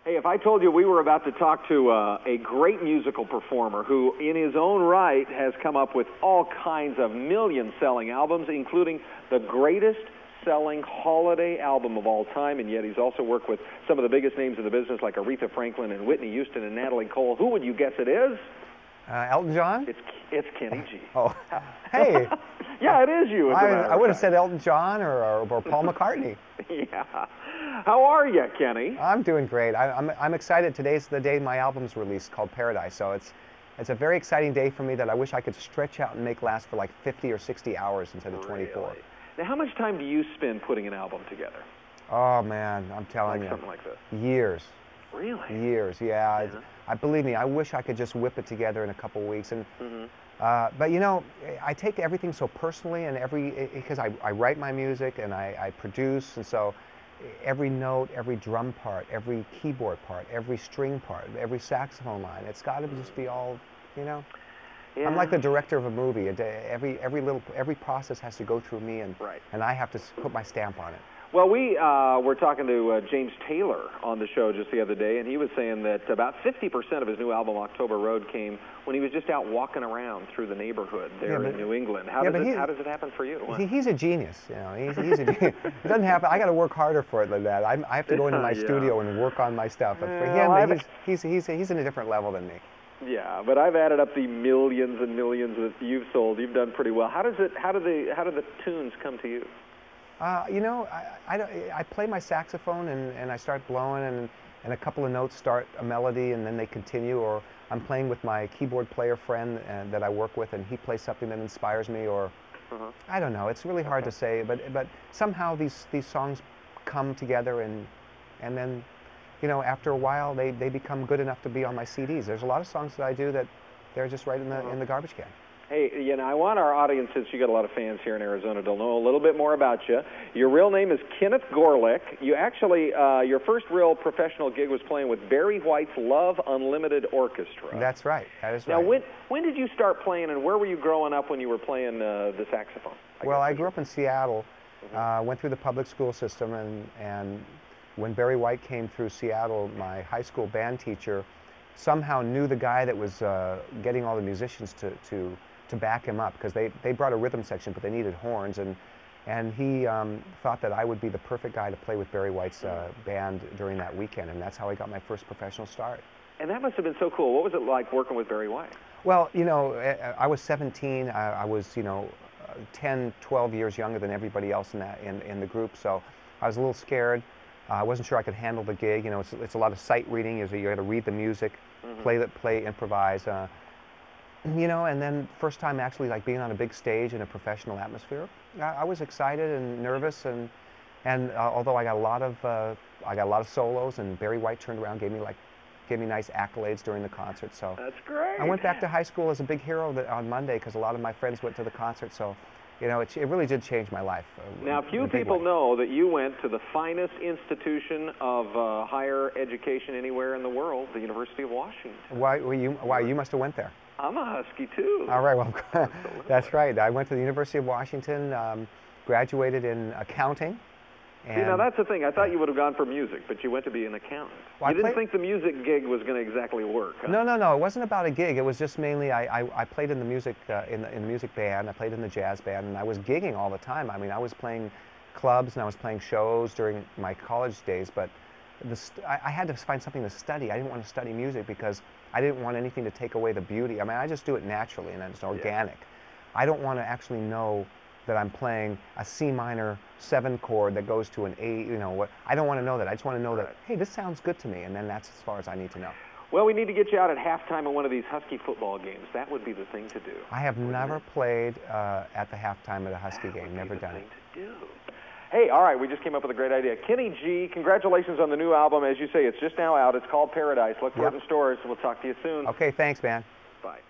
Hey, if I told you we were about to talk to a great musical performer who, in his own right, has come up with all kinds of million-selling albums, including the greatest selling holiday album of all time, and yet he's also worked with some of the biggest names in the business like Aretha Franklin and Whitney Houston and Natalie Cole. Who would you guess it is? Elton John? It's Kenny G. Oh, hey. Yeah, it is you. I would have said Elton John or Paul McCartney. Yeah. How are you, Kenny? I'm doing great. I'm excited. Today's the day my album's released, called Paradise. So it's a very exciting day for me that I wish I could stretch out and make last for like 50 or 60 hours instead of 24. Really? Now, how much time do you spend putting an album together? Oh man, I'm telling you. Something like this. Years. Really? Years, yeah. I believe me, I wish I could just whip it together in a couple weeks. And but you know, I take everything so personally, and because I write my music and I produce, and so every note, every drum part, every keyboard part, every string part, every saxophone line, it's got to just be all, you know. Yeah. I'm like the director of a movie. Every process has to go through me, and I have to put my stamp on it. Well, we were talking to James Taylor on the show just the other day, and he was saying that about 50% of his new album, October Road, came when he was just out walking around through the neighborhood there in New England. How does it happen for you? He's a genius. You know, he's a genius. It doesn't happen. I got to work harder for it than that. I have to go into my studio and work on my stuff. But for him, he's in a different level than me. Yeah, but I've added up the millions and millions that you've sold. You've done pretty well. How do the tunes come to you? You know, I play my saxophone and I start blowing, and a couple of notes start a melody, and then they continue. Or I'm playing with my keyboard player friend that I work with, and he plays something that inspires me. Or I don't know. It's really hard to say, but somehow these songs come together, and then, you know, after a while they become good enough to be on my CDs. There's a lot of songs that I do that they're just right in the garbage can. Hey, you know, I want our audience, since you got a lot of fans here in Arizona, to know a little bit more about you. Your real name is Kenneth Gorelick. You actually, your first real professional gig was playing with Barry White's Love Unlimited Orchestra. That's right. That is right. Now, when did you start playing, and where were you growing up when you were playing the saxophone? I grew up in Seattle. Went through the public school system, and when Barry White came through Seattle, my high school band teacher somehow knew the guy that was getting all the musicians to back him up, because they brought a rhythm section, but they needed horns, and he thought that I would be the perfect guy to play with Barry White's band during that weekend, and that's how I got my first professional start. And that must have been so cool. What was it like working with Barry White? Well, you know, I was 17. I was, you know, 10, 12 years younger than everybody else in the group, so I was a little scared. I wasn't sure I could handle the gig. You know, it's a lot of sight reading. You got to read the music, play, improvise. You know, and then first time actually like being on a big stage in a professional atmosphere, I was excited and nervous, and although I got a lot of solos, and Barry White turned around, gave me nice accolades during the concert. So that's great. I went back to high school as a big hero on Monday, because a lot of my friends went to the concert. So, you know, it really did change my life. Now, few people know that you went to the finest institution of higher education anywhere in the world, the University of Washington. Why you must have went there. I'm a Husky too. All right, well, that's right. I went to the University of Washington, graduated in accounting. See, now that's the thing. I thought you would have gone for music, but you went to be an accountant. Well, you didn't think the music gig was going to exactly work. Huh? No. It wasn't about a gig. It was just mainly I played in the music in the music band. I played in the jazz band, and I was gigging all the time. I mean, I was playing clubs and I was playing shows during my college days. But I had to find something to study. I didn't want to study music because I didn't want anything to take away the beauty. I mean, I just do it naturally, and it's organic. Yeah. I don't want to actually know that I'm playing a C minor 7 chord that goes to an A, you know, what? I don't want to know that. I just want to know that, hey, this sounds good to me, and then that's as far as I need to know. Well, we need to get you out at halftime of one of these Husky football games. That would be the thing to do. I have never played at the halftime of a Husky game. Never done it. To do. Hey, all right, we just came up with a great idea. Kenny G, congratulations on the new album. As you say, it's just now out. It's called Paradise. Look for it in stores. We'll talk to you soon. Okay, thanks, man. Bye.